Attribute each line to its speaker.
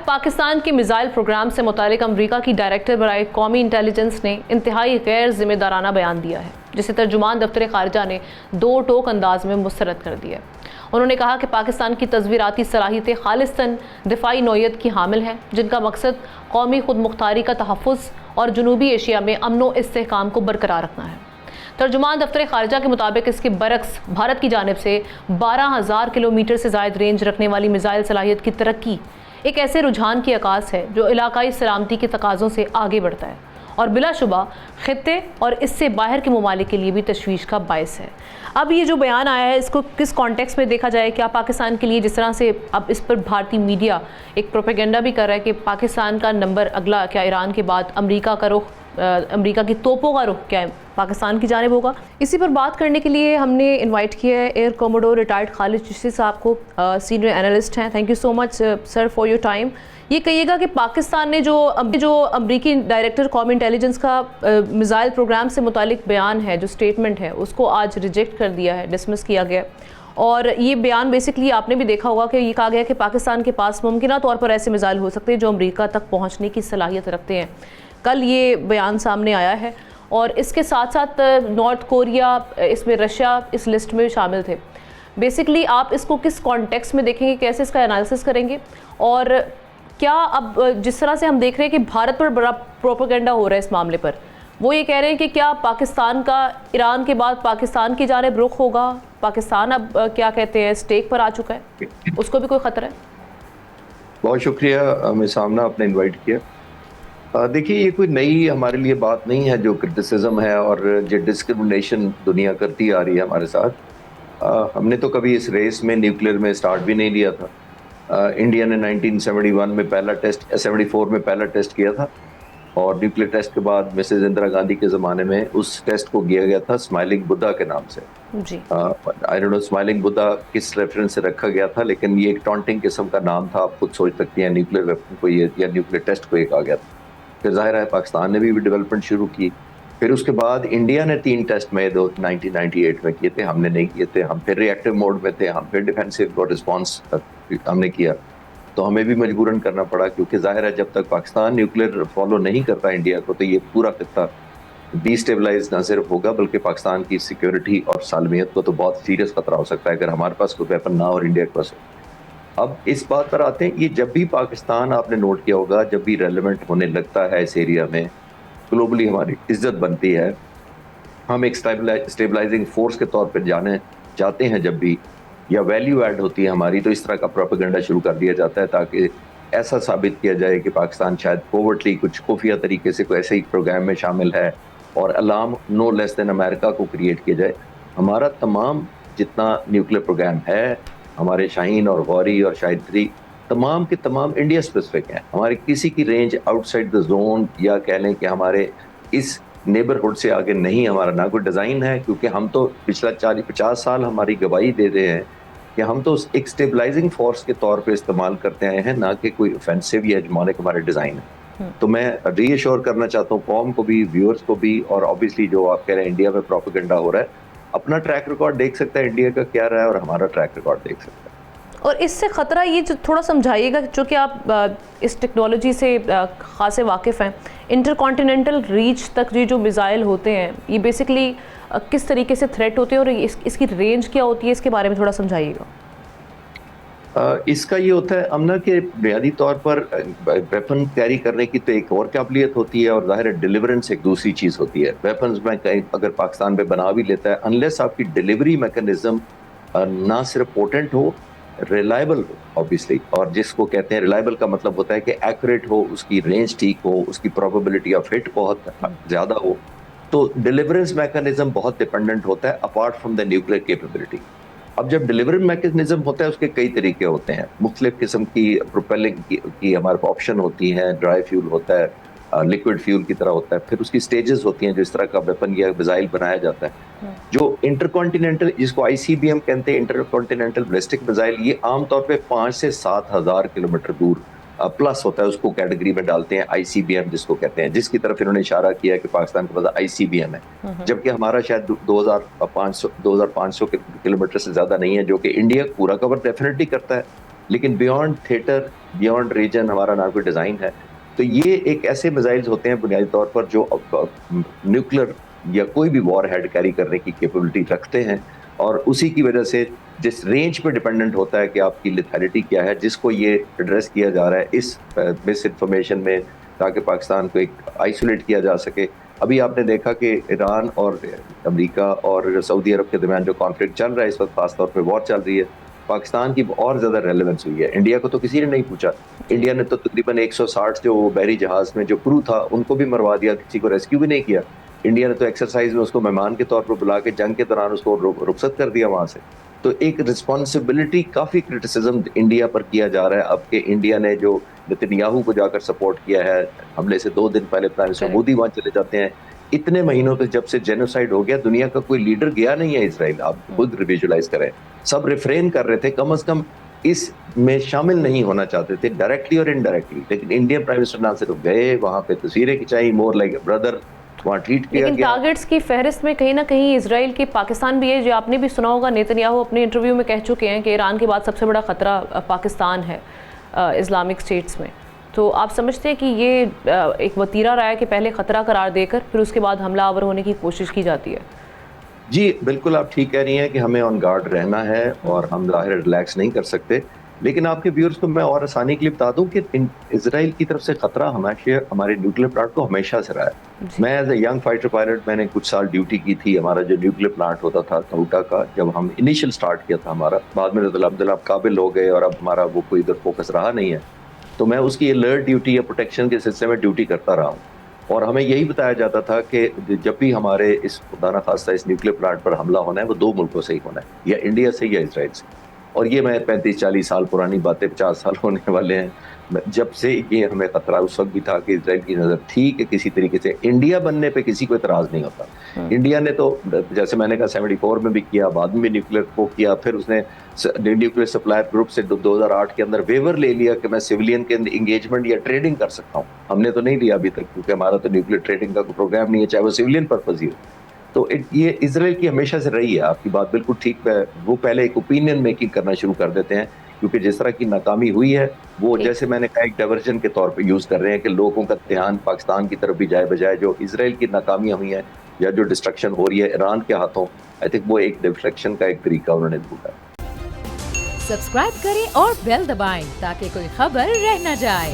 Speaker 1: پاکستان کے missile programme سے متعلق امریکہ کی ڈائریکٹر برائے قومی انٹیلیجنس نے انتہائی غیر ذمہ دارانہ بیان دیا ہے، جسے ترجمان دفتر خارجہ نے دو ٹوک انداز میں مسترد کر دیا ہے۔ انہوں نے کہا کہ پاکستان کی تصویراتی صلاحیتیں خالصتاً دفاعی نوعیت کی حامل ہیں، جن کا مقصد قومی خود مختاری کا تحفظ اور جنوبی ایشیا میں امن و استحکام کو برقرار رکھنا ہے۔ ترجمان دفتر خارجہ کے مطابق اس کے برعکس بھارت کی جانب سے 12,000 کلومیٹر سے زائد رینج رکھنے والی میزائل صلاحیت کی ترقی ایک ایسے رجحان کی عکاس ہے جو علاقائی سلامتی کے تقاضوں سے آگے بڑھتا ہے اور بلا شبہ خطے اور اس سے باہر کے ممالک کے لیے بھی تشویش کا باعث ہے۔ اب یہ جو بیان آیا ہے اس کو کس کانٹیکس میں دیکھا جائے؟ کیا پاکستان کے لیے جس طرح سے اب اس پر بھارتی میڈیا ایک پروپیگنڈا بھی کر رہا ہے کہ پاکستان کا نمبر اگلا کیا ایران کے بعد امریکہ کا رخ، امریکہ کی توپوں کا رخ کیا پاکستان کی جانب ہوگا؟ اسی پر بات کرنے کے لیے ہم نے انوائٹ کیا ہے ایئر کوموڈور ریٹائرڈ خالد چشتی صاحب کو، سینئر اینالسٹ ہیں۔ Thank you so much sir for your time. یہ کہیے گا کہ پاکستان نے جو امریکی ڈائریکٹر قومی انٹیلیجنس کا میزائل پروگرام سے متعلق بیان ہے، جو سٹیٹمنٹ ہے، اس کو آج ریجیکٹ کر دیا ہے، ڈسمس کیا گیا، اور یہ بیان بیسکلی آپ نے بھی دیکھا ہوگا کہ یہ کہا گیا کہ پاکستان کے پاس ممکنہ طور پر ایسے میزائل ہو سکتے ہیں جو امریکہ تک پہنچنے کی صلاحیت رکھتے ہیں۔ کل یہ بیان سامنے آیا ہے اور اس کے ساتھ ساتھ نارتھ کوریا، اس میں رشیا اس لسٹ میں شامل تھے۔ بیسکلی آپ اس کو کس کانٹیکس میں دیکھیں گے، کیسے اس کا انالیسس کریں گے، اور کیا اب جس طرح سے ہم دیکھ رہے ہیں کہ بھارت پر بڑا پروپیگنڈا ہو رہا ہے اس معاملے پر، وہ یہ کہہ رہے ہیں کہ کیا پاکستان کا ایران کے بعد پاکستان کی جانب رخ ہوگا؟ پاکستان اب کیا کہتے ہیں اسٹیک پر آ چکا ہے، اس کو بھی کوئی خطرہ ہے؟
Speaker 2: بہت شکریہ ہمیں سامنا آپ نے انوائٹ کیا۔ دیکھیے، یہ کوئی نئی ہمارے لیے بات نہیں ہے جو کرٹیسزم ہے اور جو ڈسکرمنیشن دنیا کرتی آ رہی ہے ہمارے ساتھ۔ ہم نے تو کبھی اس ریس میں نیوکلیر میں سٹارٹ بھی نہیں لیا تھا۔ انڈیا نے 1971 میں پہلا ٹیسٹ 74 میں پہلا ٹیسٹ کیا تھا، اور نیوکلیر ٹیسٹ کے بعد مسز اندرا گاندھی کے زمانے میں اس ٹیسٹ کو کیا گیا تھا اسمائلنگ بدھا کے نام سے۔ I don't know smiling Buddha کس ریفرنس سے رکھا گیا تھا، لیکن یہ ایک ٹانٹنگ قسم کا نام تھا، آپ خود سوچ سکتے ہیں نیوکلیر ویپن کو یا نیوکلیر ٹیسٹ کو یہ کہا گیا تھا۔ پھر ظاہر ہے پاکستان نے بھی ڈیولپمنٹ شروع کی، پھر اس کے بعد انڈیا نے 3 ٹیسٹ میں 1998 میں کیے تھے، ہم نے نہیں کیے تھے، ہم پھر ری ایکٹیو موڈ میں تھے، ہم پھر ڈیفینسو رسپانس ہم نے کیا، تو ہمیں بھی مجبوراً کرنا پڑا، کیونکہ ظاہر ہے جب تک پاکستان نیوکلیر فالو نہیں کرتا انڈیا کو تو یہ پورا خطہ ڈی اسٹیبلائز نہ صرف ہوگا بلکہ پاکستان کی سیکیورٹی اور سالمیت کو تو بہت سیریس خطرہ ہو سکتا ہے اگر ہمارے پاس کوئی ویپن نہ اور انڈیا کے پاس ہو۔ اب اس بات پر آتے ہیں، یہ جب بھی پاکستان آپ نے نوٹ کیا ہوگا جب بھی ریلیونٹ ہونے لگتا ہے اس ایریا میں، گلوبلی ہماری عزت بنتی ہے، ہم ایک اسٹیبلائزنگ فورس کے طور پہ جاتے ہیں جب بھی، یا ویلیو ایڈ ہوتی ہے ہماری، تو اس طرح کا پروپیگنڈا شروع کر دیا جاتا ہے تاکہ ایسا ثابت کیا جائے کہ پاکستان شاید کوورٹلی کچھ خفیہ طریقے سے کوئی ایسے ہی پروگرام میں شامل ہے، اور الارم نو لیس دین امریکہ کو کریٹ کیا جائے۔ ہمارا تمام جتنا نیوکلیر پروگرام ہے، ہمارے شاہین اور غوری اور شاہد 3 تمام کے تمام انڈیا اسپیسیفک ہیں، ہمارے کسی کی range out side the zone یا کہہ لیں کہ ہمارے اس نیبرہڈ سے آگے نہیں ہمارا نہ کوئی ڈیزائن ہے، کیونکہ ہم تو پچھلا 40-50 سال ہماری گواہی دے رہے ہیں کہ ہم تو ایک اسٹیبلائزنگ فورس کے طور پہ استعمال کرتے آئے ہیں، نہ کہ کوئی اوفینسو یا ہیجمونک ہمارے ڈیزائن ہے۔ تو میں ری ایشور کرنا چاہتا ہوں قوم کو بھی، ویورز کو بھی، اور اوبیسلی جو آپ کہہ رہے ہیں انڈیا میں پروپیگنڈا ہو رہا ہے، اپنا ٹریک ریکارڈ دیکھ سکتا ہے انڈیا کا کیا رہا ہے اور ہمارا ٹریک ریکارڈ دیکھ سکتا ہے۔
Speaker 1: اور اس سے خطرہ یہ جو تھوڑا سمجھائیے گا، چونکہ آپ اس ٹیکنالوجی سے خاصے واقف ہیں، انٹر کانٹیننٹل ریچ تک یہ جو میزائل ہوتے ہیں یہ بیسکلی کس طریقے سے تھریٹ ہوتے ہیں اور اس کی رینج کیا ہوتی ہے، اس کے بارے میں تھوڑا سمجھائیے گا۔
Speaker 2: اس کا یہ ہوتا ہے امنا کہ بنیادی طور پر ویپن کیری کرنے کی تو ایک اور قابلیت ہوتی ہے، اور ظاہر ہے ڈیلیورنس ایک دوسری چیز ہوتی ہے۔ ویپنز میں اگر پاکستان پہ بنا بھی لیتا ہے، انلیس آپ کی ڈیلیوری میکانزم نہ صرف پوٹنٹ ہو، ریلائبل ہو اوبیسلی، اور جس کو کہتے ہیں ریلائبل کا مطلب ہوتا ہے کہ ایکوریٹ ہو، اس کی رینج ٹھیک ہو، اس کی پروبیبلٹی آف ہٹ بہت زیادہ ہو، تو ڈیلیورنس میکانزم بہت ڈیپینڈنٹ ہوتا ہے apart from the nuclear capability. اب جب ڈیلیوری میکانزم ہوتا ہے اس کے کئی طریقے ہوتے ہیں، مختلف قسم کی پروپیلنگ کی ہمارے پاس آپشن ہوتی ہیں، ڈرائی فیول ہوتا ہے، لیکوڈ فیول کی طرح ہوتا ہے، پھر اس کی سٹیجز ہوتی ہیں جو اس طرح کا ویپن یا میزائل بنایا جاتا ہے۔ جو انٹر کانٹیننٹل، جس کو ICBM کہتے ہیں، انٹر کانٹیننٹل بیلسٹک میزائل، یہ عام طور پہ 5 سے 7 ہزار کلومیٹر دور پلس ہوتا ہے، اس کو کیٹیگری میں ڈالتے ہیں ICBM جس کو کہتے ہیں، جس کی طرف انہوں نے اشارہ کیا کہ پاکستان کے پاس ICBM ہے، جبکہ ہمارا شاید 2500 کلومیٹر سے زیادہ نہیں ہے، جو کہ انڈیا پورا کور ڈیفینیٹلی کرتا ہے۔ لیکن بیونڈ تھیٹر، بیونڈ ریجن ہمارا نہ کوئی ڈیزائن ہے. تو یہ ایک ایسے میزائلز ہوتے ہیں بنیادی طور پر جو نیوکلر یا کوئی بھی وار ہیڈ کیری کرنے کی کیپیبلٹی رکھتے ہیں, اور اسی کی وجہ سے جس رینج پہ ڈیپینڈنٹ ہوتا ہے کہ آپ کی لیتھیلٹی کیا ہے, جس کو یہ ایڈریس کیا جا رہا ہے اس مس انفارمیشن میں, تاکہ پاکستان کو ایک آئسولیٹ کیا جا سکے. ابھی آپ نے دیکھا کہ ایران اور امریکہ اور سعودی عرب کے درمیان جو کانفلکٹ چل رہا ہے اس وقت, خاص طور پہ وار چل رہی ہے, پاکستان کی اور زیادہ ریلیونس ہوئی ہے. انڈیا کو تو کسی نے نہیں پوچھا. انڈیا نے تو تقریباً 160 جو بحری جہاز میں جو کرو تھا ان کو بھی مروا دیا, کسی کو ریسکیو بھی نہیں کیا. انڈیا نے تو ایکسرسائز میں اس کو مہمان کے طور پر بلا کے جنگ کے دوران اس کو رخصت کر دیا وہاں سے. تو ایک رسپانسبلٹی, کافی کرٹیسزم انڈیا پر کیا جا رہا ہے اب کہ انڈیا نے جو نتنیاہو کو جا کر سپورٹ کیا ہے حملے سے 2 دن پہلے, پرائم منسٹر مودی وہاں چلے جاتے ہیں. اتنے مہینوں تک جب سے جینوسائیڈ ہو گیا, دنیا کا کوئی لیڈر گیا نہیں ہے اسرائیل. آپ خود ویژولائز کریں, سب ریفرین کر رہے تھے, کم از کم اس میں شامل نہیں ہونا چاہتے تھے ڈائریکٹلی اور انڈائریکٹلی. لیکن انڈین پرائم منسٹر نہ صرف گئے وہاں پہ تصویریں کھنچائی, مور لائک اے بردر, وہاں ٹریٹ کیا
Speaker 1: لیکن
Speaker 2: گیا.
Speaker 1: ٹارگٹس کی فہرست میں کہیں نہ کہیں اسرائیل کی پاکستان بھی ہے. جو آپ نے بھی سنا ہوگا, نیتنیاہو اپنے انٹرویو میں کہہ چکے ہیں کہ ایران کے بعد سب سے بڑا خطرہ پاکستان ہے اسلامک اسٹیٹس میں. تو آپ سمجھتے ہیں کہ یہ ایک وتیرہ رہا ہے کہ پہلے خطرہ قرار دے کر پھر اس کے بعد حملہ آور ہونے کی کوشش کی جاتی ہے؟
Speaker 2: جی بالکل, آپ ٹھیک کہہ رہی ہیں کہ ہمیں آن گارڈ رہنا ہے اور ہم ظاہر ریلیکس نہیں کر سکتے. لیکن آپ کے ویورز کو میں اور آسانی کے لیے بتا دوں کہ اسرائیل کی طرف سے خطرہ ہمارے نیوکلیر پلانٹ کو ہمیشہ سے رہا ہے. میں as a young fighter pilot, میں نے کچھ سال ڈیوٹی کی تھی. ہمارا جو نیوکلیر پلانٹ ہوتا تھا تھوٹا کا, جب ہم انیشل سٹارٹ کیا تھا ہمارا, بعد میں الحمدللہ آپ قابل ہو گئے اور اب ہمارا وہ کوئی ادھر فوکس رہا نہیں ہے, تو میں اس کی الرٹ ڈیوٹی یا پروٹیکشن کے سلسلے میں ڈیوٹی کرتا رہا ہوں. اور ہمیں یہی بتایا جاتا تھا کہ جب بھی ہمارے اس خدا نہ خواستہ اس نیوکلیر پلانٹ پر حملہ ہونا ہے وہ 2 ملکوں سے ہی ہونا ہے, یا انڈیا سے یا اسرائیل سے. اور یہ میں 35-40 سال پرانی باتیں, 50 سال ہونے والے ہیں جب سے یہ ہمیں خطرہ اس وقت بھی تھا کہ اسرائیل کی نظر تھی کہ کسی طریقے سے انڈیا بننے پہ کسی کو اعتراض نہیں ہوتا. انڈیا نے تو جیسے میں نے کہا 74 میں بھی کیا, بعد میں بھی نیوکلیر کو کیا, پھر اس نے نیوکلیر سپلائر گروپ سے 2008 کے اندر ویور لے لیا کہ میں سیولین کے انگیجمنٹ یا ٹریڈنگ کر سکتا ہوں. ہم نے تو نہیں لیا ابھی تک, کیونکہ ہمارا تو نیوکلیر ٹریڈنگ کا کوئی پروگرام نہیں ہے, چاہے وہ سیولین پرپز ہی ہو. تو یہ اسرائیل کی ہمیشہ سے رہی ہے. آپ کی بات بالکل ٹھیک ہے. وہ پہلے ایک اوپینین میکنگ کرنا شروع کر دیتے ہیں, کیونکہ جس طرح کی ناکامی ہوئی ہے وہ جیسے میں نے کہا ایک ڈائیورژن کے طور پہ یوز کر رہے ہیں کہ لوگوں کا دھیان پاکستان کی طرف بھی جائے, بجائے جو اسرائیل کی ناکامیاں ہوئی ہیں یا جو ڈسٹرکشن ہو رہی ہے ایران کے ہاتھوں. آئی تھنک وہ ایک ڈیفلیکشن کا ایک طریقہ انہوں نے ڈھونڈا.
Speaker 3: سبسکرائب کریں اور بیل دبائیں تاکہ کوئی خبر رہ نہ جائے.